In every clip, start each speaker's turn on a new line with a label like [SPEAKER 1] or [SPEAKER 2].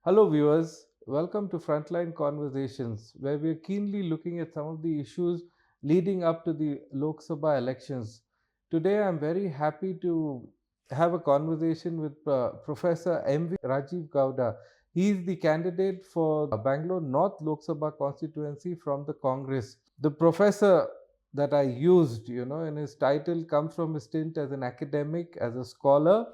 [SPEAKER 1] Hello, viewers. Welcome to Frontline Conversations, where we are keenly looking at some of the issues leading up to the Lok Sabha elections. Today, I'm very happy to have a conversation with Professor M.V. Rajeev Gowda. He is the candidate for Bangalore North Lok Sabha constituency from the Congress. The professor that I used, in his title comes from his stint as an academic, as a scholar.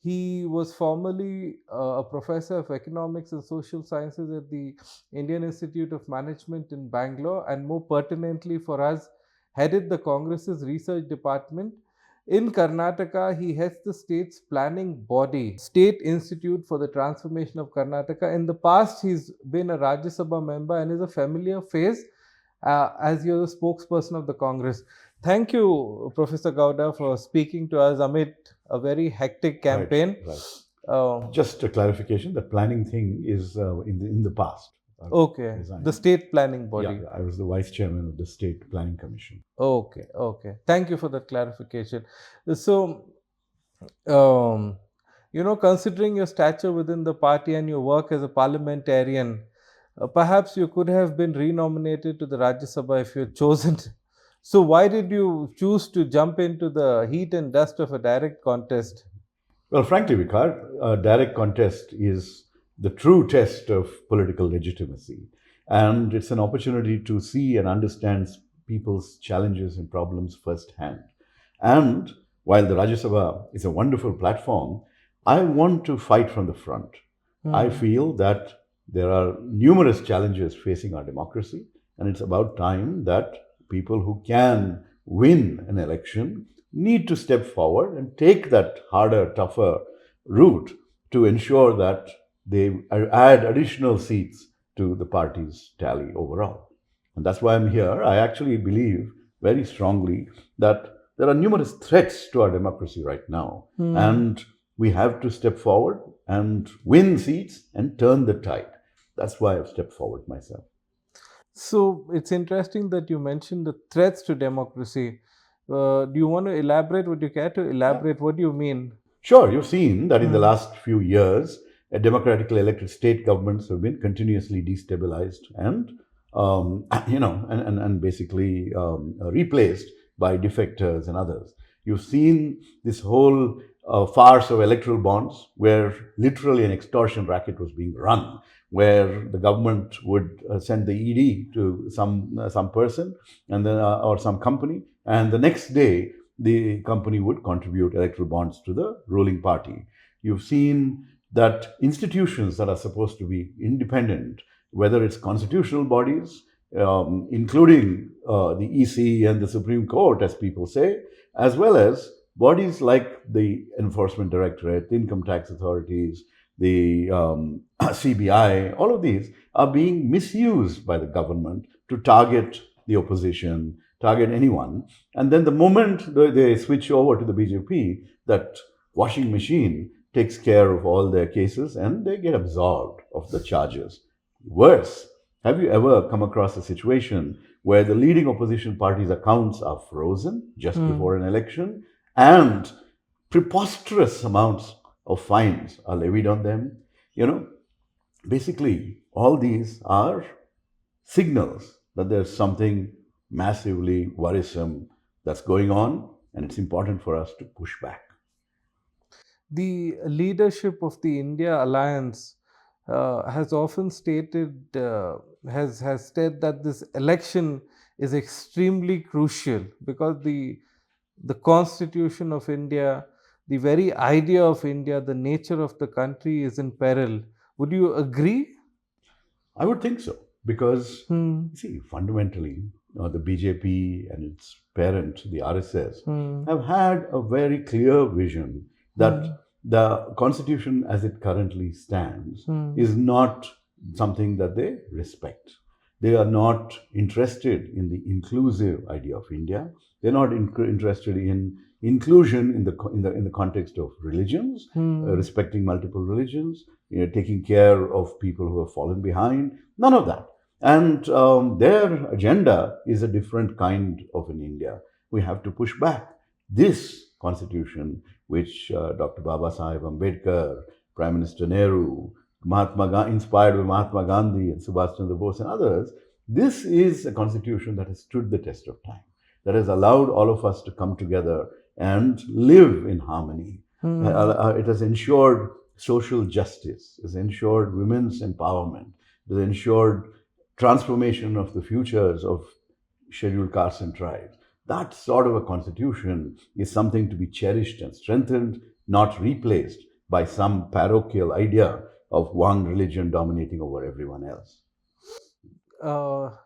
[SPEAKER 1] He was formerly a professor of economics and social sciences at the Indian Institute of Management in Bangalore, and more pertinently for us, headed the Congress's research department. In Karnataka, he heads the state's planning body, State Institute for the Transformation of Karnataka. In the past, he's been a Rajya Sabha member and is a familiar face as you're the spokesperson of the Congress. Thank you, Professor Gowda, for speaking to us amid a very hectic campaign.
[SPEAKER 2] Right.
[SPEAKER 1] Uh,
[SPEAKER 2] Just a clarification: the planning thing is in the past.
[SPEAKER 1] okay,
[SPEAKER 2] Resigned.
[SPEAKER 1] the state planning body.
[SPEAKER 2] Yeah, I was the vice chairman of the State Planning Commission.
[SPEAKER 1] Okay. Thank you for that clarification. So, um, considering your stature within the party and your work as a parliamentarian, perhaps you could have been renominated to the Rajya Sabha if you had chosen. So, why did you choose to jump into the heat and dust of a direct contest?
[SPEAKER 2] Well, frankly, Vikhar, a direct contest is the true test of political legitimacy, and it's an opportunity to see and understand people's challenges and problems firsthand. And while the Rajya Sabha is a wonderful platform, I want to fight from the front. I feel that there are numerous challenges facing our democracy, and it's about time that people who can win an election need to step forward and take that harder, tougher route to ensure that they add additional seats to the party's tally overall. And that's why I'm here. I actually believe very strongly that there are numerous threats to our democracy right now. And we have to step forward and win seats and turn the tide. That's why I've stepped forward myself.
[SPEAKER 1] So it's interesting that you mentioned the threats to democracy. Do you want to elaborate? Would you care to elaborate? What do you mean?
[SPEAKER 2] Sure, you've seen that in the last few years, democratically elected state governments have been continuously destabilized and, and basically replaced by defectors and others. You've seen this whole farce of electoral bonds, where literally an extortion racket was being run, where the government would send the ED to some person and then or some company, and the next day the company would contribute electoral bonds to the ruling party. You've seen that institutions that are supposed to be independent, whether it's constitutional bodies, including the EC and the Supreme Court, as people say, as well as bodies like the Enforcement Directorate, Income Tax Authorities, the CBI, all of these are being misused by the government to target the opposition, target anyone. And then the moment they switch over to the BJP, that washing machine takes care of all their cases and they get absolved of the charges. Worse, have you ever come across a situation where the leading opposition party's accounts are frozen just before an election and preposterous amounts of fines are levied on them? Basically, all these are signals that there's something massively worrisome that's going on, and it's important for us to push back.
[SPEAKER 1] The leadership of the India Alliance has often stated has said that this election is extremely crucial because the Constitution of India, the very idea of India, the nature of the country is in peril. Would you agree?
[SPEAKER 2] I would think so, because see, fundamentally, the BJP and its parent, the RSS, have had a very clear vision that the constitution as it currently stands is not something that they respect. They are not interested in the inclusive idea of India. They're not interested in inclusion in the context of religions, respecting multiple religions, taking care of people who have fallen behind. None of that. And their agenda is a different kind of an India. We have to push back. This constitution, which Dr. Baba Sahib Ambedkar, Prime Minister Nehru, inspired by Mahatma Gandhi and Subhash Chandra Bose and others, this is a constitution that has stood the test of time, that has allowed all of us to come together and live in harmony. It has ensured social justice, it has ensured women's empowerment, it has ensured transformation of the futures of scheduled castes and tribes. That sort of a constitution is something to be cherished and strengthened, not replaced by some parochial idea of one religion dominating over everyone else.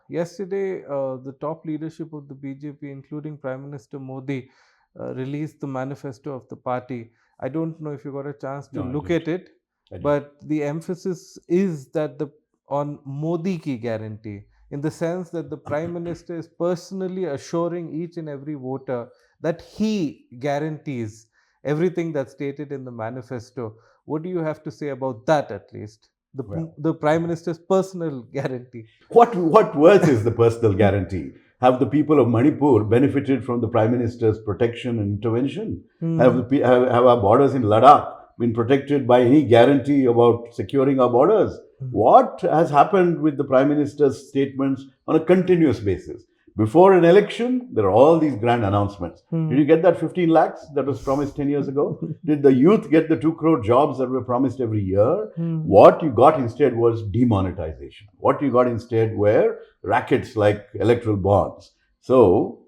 [SPEAKER 1] Yesterday, the top leadership of the BJP, including Prime Minister Modi, released the manifesto of the party. I don't know if you got a chance to
[SPEAKER 2] No, I
[SPEAKER 1] look
[SPEAKER 2] didn't.
[SPEAKER 1] at it,
[SPEAKER 2] I didn't.
[SPEAKER 1] but the emphasis is that the on Modi ki guarantee, in the sense that the Prime Minister is personally assuring each and every voter that he guarantees everything that's stated in the manifesto. What do you have to say about that, at least?
[SPEAKER 2] Well,
[SPEAKER 1] The Prime Minister's personal guarantee.
[SPEAKER 2] what worth is the personal guarantee? Have the people of Manipur benefited from the Prime Minister's protection and intervention?
[SPEAKER 1] Hmm.
[SPEAKER 2] Have our borders in Ladakh been protected by any guarantee about securing our borders?
[SPEAKER 1] Hmm.
[SPEAKER 2] What has happened with the Prime Minister's statements on a continuous basis? Before an election, there are all these grand announcements. Did you
[SPEAKER 1] Hmm.
[SPEAKER 2] get that 15 lakhs that was promised 10 years ago? Did the youth get the 2 crore jobs that were promised every year?
[SPEAKER 1] Hmm.
[SPEAKER 2] What you got instead was demonetization. What you got instead were rackets like electoral bonds. So,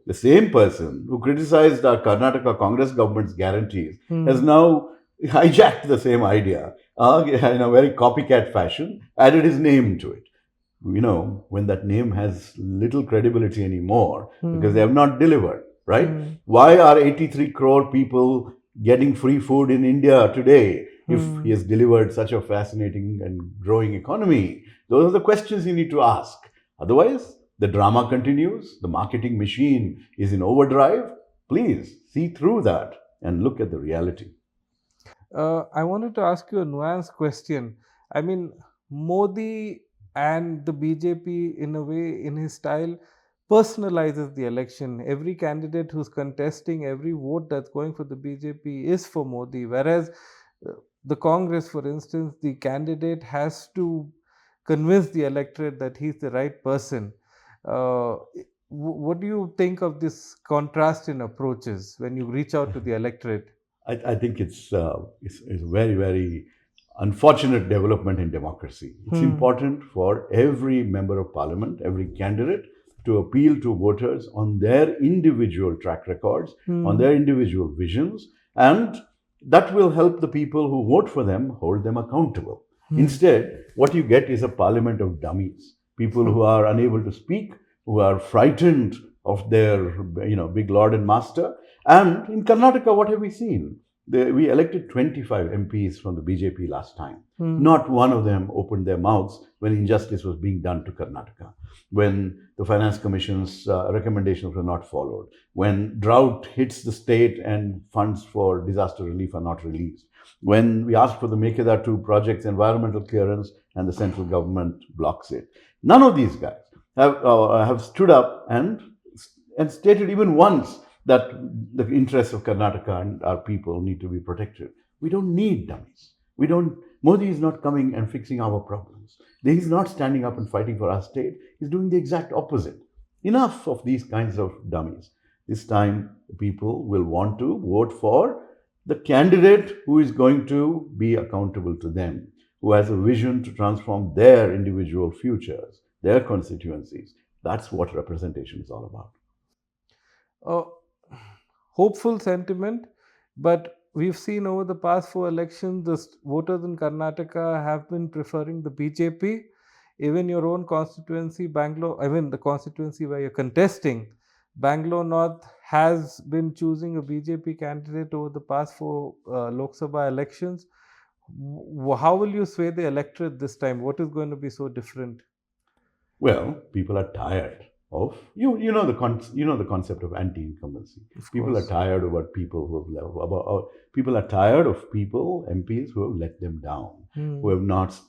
[SPEAKER 2] the same person who criticized our Karnataka Congress government's guarantees has
[SPEAKER 1] Hmm.
[SPEAKER 2] now hijacked the same idea in a very copycat fashion, added his name to it. When that name has little credibility anymore because they
[SPEAKER 1] Hmm.
[SPEAKER 2] have not delivered, right?
[SPEAKER 1] Hmm.
[SPEAKER 2] Why are 83 crore people getting free food in India today if he
[SPEAKER 1] Hmm.
[SPEAKER 2] has delivered such a fascinating and growing economy? Those are the questions you need to ask. Otherwise, the drama continues, the marketing machine is in overdrive. Please see through that and look at the reality.
[SPEAKER 1] I wanted to ask you a nuanced question. I mean, Modi and the BJP, in a way, in his style, personalizes the election. Every candidate who's contesting, every vote that's going for the BJP is for Modi. Whereas uh, the Congress, for instance, the candidate has to convince the electorate that he's the right person. Uh, what do you think of this contrast in approaches when you reach out to the electorate?
[SPEAKER 2] I think it's a very, very unfortunate development in democracy. It's
[SPEAKER 1] Hmm.
[SPEAKER 2] important for every member of parliament, every candidate, to appeal to voters on their individual track records, on
[SPEAKER 1] Hmm.
[SPEAKER 2] their individual visions, and that will help the people who vote for them hold them accountable.
[SPEAKER 1] Hmm.
[SPEAKER 2] Instead, what you get is a parliament of dummies, people who are unable to speak, who are frightened of their big lord and master. And in Karnataka, what have we seen? We elected 25 MPs from the BJP last time.
[SPEAKER 1] Hmm.
[SPEAKER 2] Not one of them opened their mouths when injustice was being done to Karnataka, when the Finance Commission's recommendations were not followed, when drought hits the state and funds for disaster relief are not released, when we ask for the Mekeda 2 project's environmental clearance and the central government blocks it. None of these guys have stood up and stated even once that the interests of Karnataka and our people need to be protected. We don't need dummies. We don't. Modi is not coming and fixing our problems. He's not standing up and fighting for our state. He's doing the exact opposite. Enough of these kinds of dummies. This time, people will want to vote for the candidate who is going to be accountable to them, who has a vision to transform their individual futures, their constituencies. That's what representation is all about.
[SPEAKER 1] A hopeful sentiment, but we've seen over the past four elections, the voters in Karnataka have been preferring the BJP. Even your own constituency, Bangalore, I mean, the constituency where you're contesting, Bangalore North has been choosing a BJP candidate over the past four Lok Sabha elections. How will you sway the electorate this time? What is going to be so different?
[SPEAKER 2] Well, people are tired of the concept of anti-incumbency.
[SPEAKER 1] Of
[SPEAKER 2] People are
[SPEAKER 1] course.
[SPEAKER 2] tired about people who have people are tired of people MPs who have let them down, who
[SPEAKER 1] Hmm.
[SPEAKER 2] have not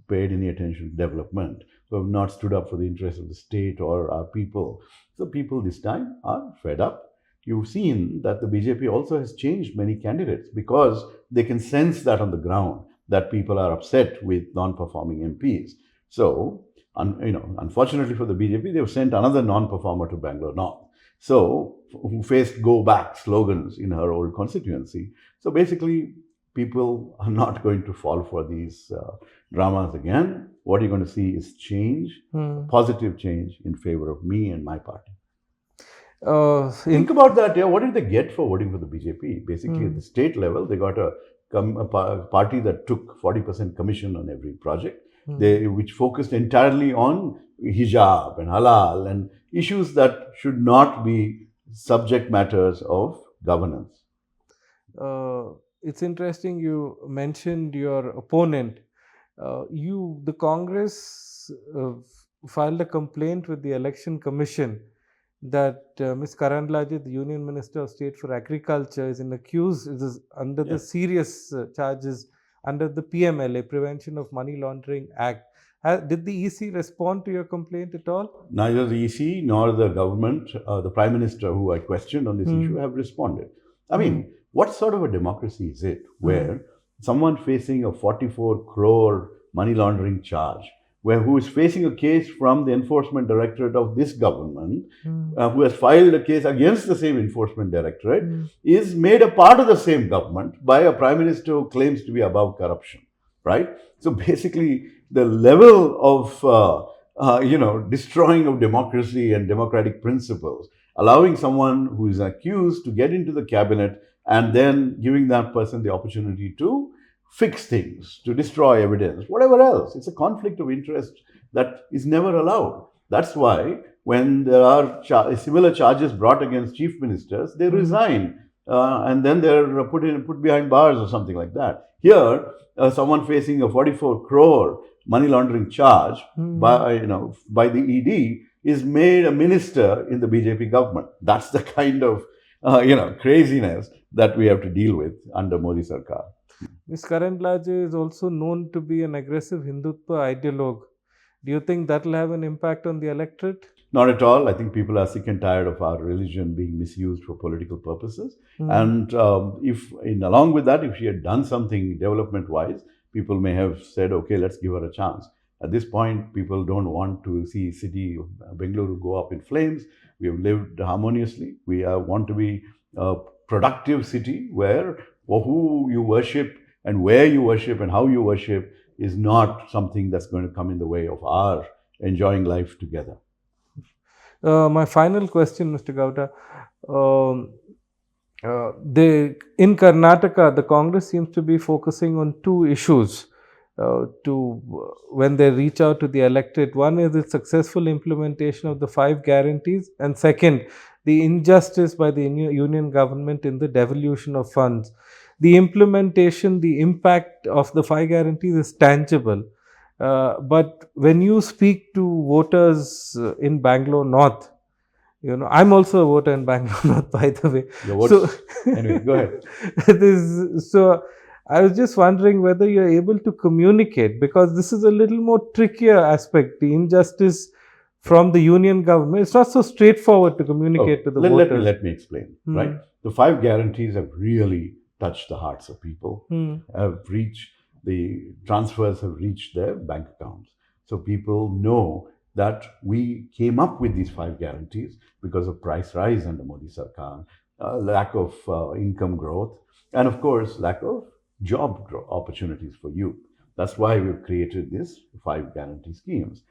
[SPEAKER 2] paid any attention to development, who have not stood up for the interests of the state or our people. So people this time are fed up. You've seen that the BJP also has changed many candidates because they can sense that on the ground that people are upset with non-performing MPs. So, unfortunately for the BJP, they've sent another non-performer to Bangalore North. So, who faced go back slogans in her old constituency. So basically, people are not going to fall for these dramas again. What you're going to see is change, positive change in favor of me and my party. Think about that. Yeah, what did they get for voting for the BJP? Basically, at the state level, they got a party that took 40% commission on every project, which focused entirely on hijab and halal and issues that should not be subject matters of governance.
[SPEAKER 1] It's interesting you mentioned your opponent. The Congress filed a complaint with the Election Commission that Ms. Karnataka, the Union Minister of State for Agriculture, is under the serious charges under the PMLA, Prevention of Money Laundering Act. Did the EC respond to your complaint at all?
[SPEAKER 2] Neither the EC nor the government, the Prime Minister who I questioned on this issue, have responded. I mean, what sort of a democracy is it where someone facing a 44 crore money laundering charge, who is facing a case from the Enforcement Directorate of this government, who has filed a case against the same Enforcement Directorate, is made a part of the same government by a Prime Minister who claims to be above corruption, right? So basically, the level of destroying of democracy and democratic principles, allowing someone who is accused to get into the cabinet and then giving that person the opportunity to fix things, to destroy evidence, whatever else. It's a conflict of interest that is never allowed. That's why when there are similar charges brought against chief ministers, they resign and then they're put behind bars or something like that. Here, someone facing a 44 crore money laundering charge by the ED is made a minister in the BJP government. That's the kind of craziness that we have to deal with under Modi Sarkar.
[SPEAKER 1] Ms. Karnataka is also known to be an aggressive Hindutva ideologue. Do you think that will have an impact on the electorate?
[SPEAKER 2] Not at all. I think people are sick and tired of our religion being misused for political purposes. And along with that, if she had done something development-wise, people may have said, okay, let's give her a chance. At this point, people don't want to see city of Bangalore go up in flames. We have lived harmoniously. We want to be a productive city where who you worship and where you worship and how you worship is not something that's going to come in the way of our enjoying life together.
[SPEAKER 1] My final question, Mr. Gowda. In Karnataka, the Congress seems to be focusing on two issues when they reach out to the electorate. One is the successful implementation of the 5 guarantees, and second, the injustice by the union government in the devolution of funds. The implementation, the impact of the 5 guarantees is tangible. But when you speak to voters in Bangalore North, I'm also a voter in Bangalore North, by the way.
[SPEAKER 2] Anyway, go ahead.
[SPEAKER 1] So I was just wondering whether you're able to communicate, because this is a little more trickier aspect, the injustice from the union government. It's not so straightforward to communicate to the voters.
[SPEAKER 2] Let me explain, right? The 5 guarantees have really touched the hearts of people, the transfers have reached their bank accounts. So people know that we came up with these 5 guarantees because of price rise under Modi Sarkar, lack of income growth, and of course, lack of job opportunities for youth. That's why we've created these 5 guarantee schemes.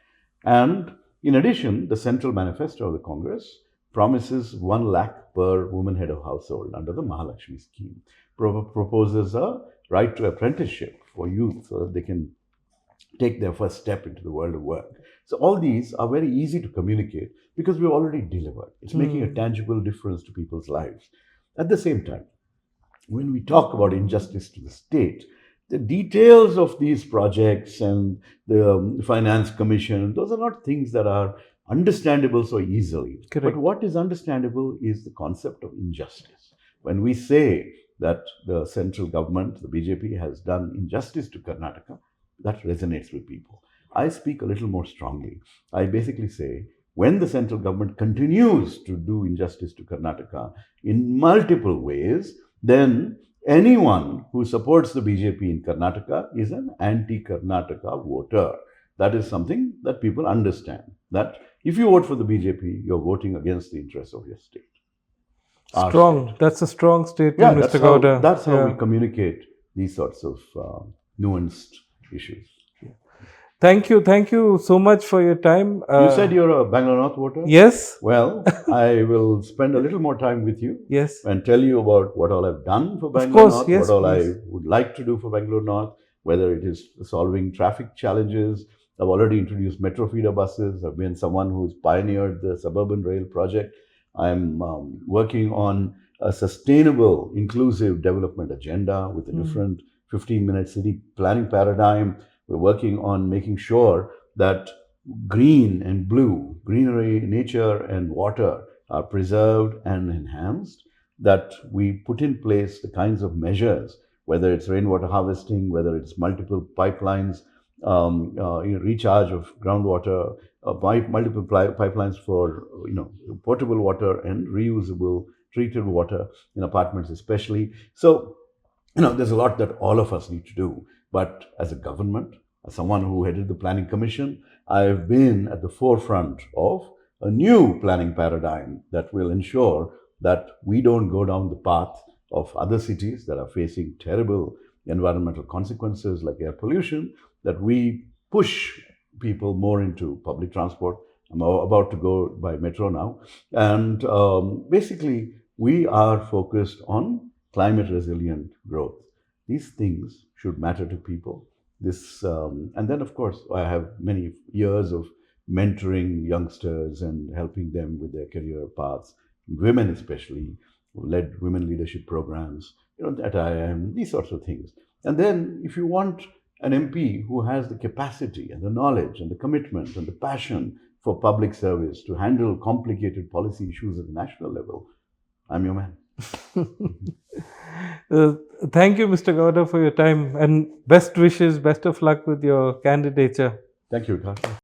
[SPEAKER 2] And in addition, the central manifesto of the Congress promises 1 lakh per woman head of household under the Mahalakshmi scheme, proposes a right to apprenticeship for youth so that they can take their first step into the world of work. So all these are very easy to communicate because we've already delivered. It's making a tangible difference to people's lives. At the same time, when we talk about injustice to the state, the details of these projects and the finance commission, those are not things that are understandable so easily.
[SPEAKER 1] Correct.
[SPEAKER 2] But what is understandable is the concept of injustice. When we say that the central government, the BJP, has done injustice to Karnataka, that resonates with people. I speak a little more strongly. I basically say, when the central government continues to do injustice to Karnataka in multiple ways, then anyone who supports the BJP in Karnataka is an anti-Karnataka voter. That is something that people understand. That if you vote for the BJP, you're voting against the interests of your state. Our
[SPEAKER 1] Strong.
[SPEAKER 2] state.
[SPEAKER 1] That's a strong
[SPEAKER 2] Yeah,
[SPEAKER 1] statement, Mr. Gowda.
[SPEAKER 2] that's how we
[SPEAKER 1] Yeah.
[SPEAKER 2] communicate these sorts of nuanced issues.
[SPEAKER 1] Thank you so much for your time.
[SPEAKER 2] You said you're a Bangalore North voter?
[SPEAKER 1] Yes.
[SPEAKER 2] Well, I will spend a little more time with you
[SPEAKER 1] Yes.
[SPEAKER 2] and tell you about what all I've done for
[SPEAKER 1] Of
[SPEAKER 2] Bangalore
[SPEAKER 1] course,
[SPEAKER 2] North,
[SPEAKER 1] yes,
[SPEAKER 2] what all
[SPEAKER 1] please.
[SPEAKER 2] I would like to do for Bangalore North, whether it is solving traffic challenges. I've already introduced metro feeder buses. I've been someone who's pioneered the suburban rail project. I'm working on a sustainable, inclusive development agenda with a different 15-minute city planning paradigm. We're working on making sure that green and blue, greenery, nature, and water are preserved and enhanced, that we put in place the kinds of measures, whether it's rainwater harvesting, whether it's multiple pipelines, recharge of groundwater, multiple pipelines for potable water and reusable treated water in apartments especially. So, there's a lot that all of us need to do. But as a government, as someone who headed the Planning Commission, I've been at the forefront of a new planning paradigm that will ensure that we don't go down the path of other cities that are facing terrible environmental consequences like air pollution, that we push people more into public transport. I'm about to go by metro now. And basically, we are focused on climate resilient growth. These things should matter to people. And then, of course, I have many years of mentoring youngsters and helping them with their career paths, women especially, led women leadership programs, at IIM, these sorts of things. And then, if you want an MP who has the capacity and the knowledge and the commitment and the passion for public service to handle complicated policy issues at the national level, I'm your man.
[SPEAKER 1] Thank you, Mr. Gowda, for your time, and best wishes, best of luck with your candidature.
[SPEAKER 2] Thank you, Vikhar.